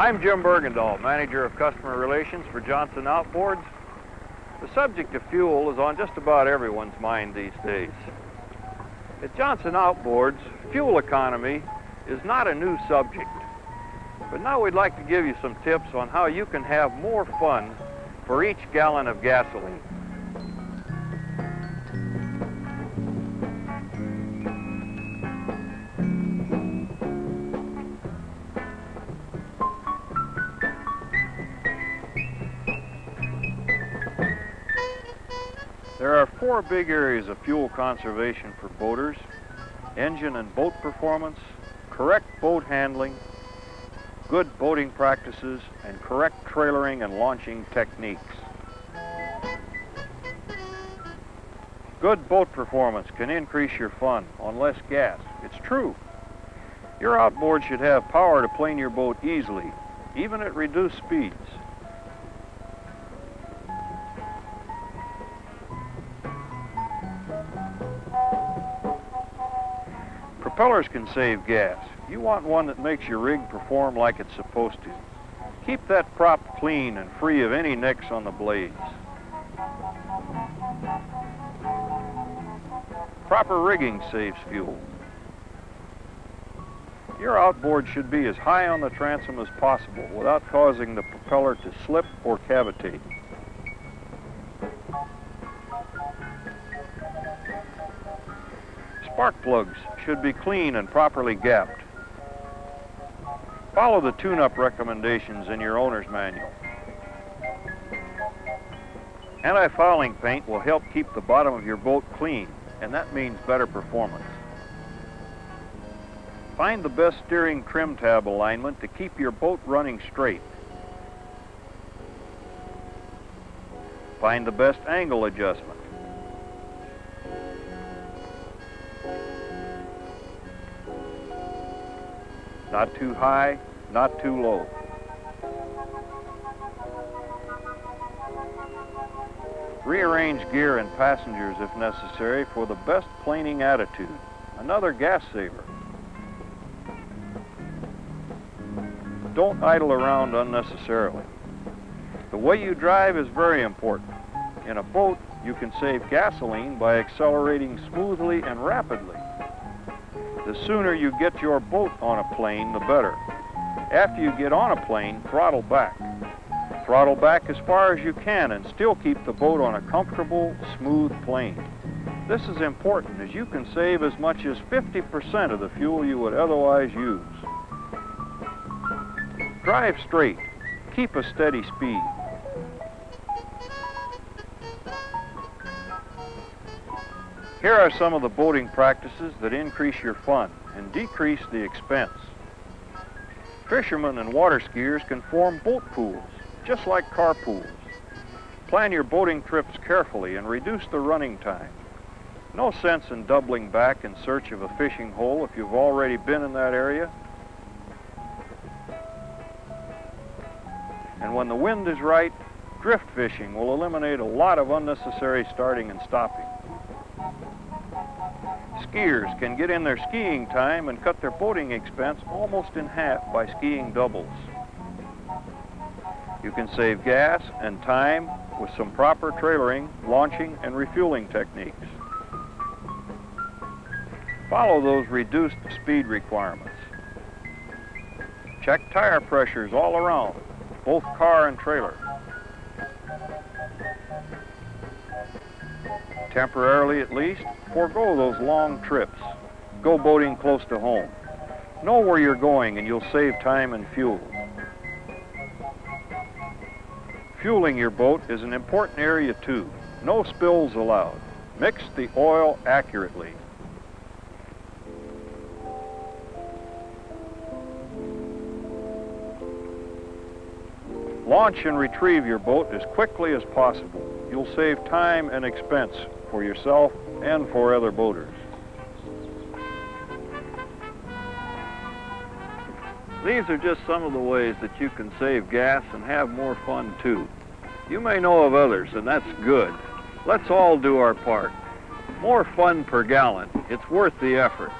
I'm Jim Bergendahl, Manager of Customer Relations for Johnson Outboards. The subject of fuel is on just about everyone's mind these days. At Johnson Outboards, fuel economy is not a new subject. But now we'd like to give you some tips on how you can have more fun for each gallon of gasoline. There are four big areas of fuel conservation for boaters: engine and boat performance, correct boat handling, good boating practices, and correct trailering and launching techniques. Good boat performance can increase your fun on less gas. It's true. Your outboard should have power to plane your boat easily, even at reduced speeds. Propellers can save gas. You want one that makes your rig perform like it's supposed to. Keep that prop clean and free of any nicks on the blades. Proper rigging saves fuel. Your outboard should be as high on the transom as possible without causing the propeller to slip or cavitate. Spark plugs should be clean and properly gapped. Follow the tune-up recommendations in your owner's manual. Anti-fouling paint will help keep the bottom of your boat clean, and that means better performance. Find the best steering trim tab alignment to keep your boat running straight. Find the best angle adjustment. Not too high, not too low. Rearrange gear and passengers if necessary for the best planing attitude. Another gas saver. Don't idle around unnecessarily. The way you drive is very important. In a boat, you can save gasoline by accelerating smoothly and rapidly. The sooner you get your boat on a plane, the better. After you get on a plane, throttle back. Throttle back as far as you can and still keep the boat on a comfortable, smooth plane. This is important as you can save as much as 50% of the fuel you would otherwise use. Drive straight. Keep a steady speed. Here are some of the boating practices that increase your fun and decrease the expense. Fishermen and water skiers can form boat pools, just like car pools. Plan your boating trips carefully and reduce the running time. No sense in doubling back in search of a fishing hole if you've already been in that area. And when the wind is right, drift fishing will eliminate a lot of unnecessary starting and stopping. Skiers can get in their skiing time and cut their boating expense almost in half by skiing doubles. You can save gas and time with some proper trailering, launching, and refueling techniques. Follow those reduced speed requirements. Check tire pressures all around, both car and trailer. Temporarily at least, forego those long trips. Go boating close to home. Know where you're going and you'll save time and fuel. Fueling your boat is an important area too. No spills allowed. Mix the oil accurately. Launch and retrieve your boat as quickly as possible. You'll save time and expense for yourself and for other boaters. These are just some of the ways that you can save gas and have more fun too. You may know of others, and that's good. Let's all do our part. More fun per gallon. It's worth the effort.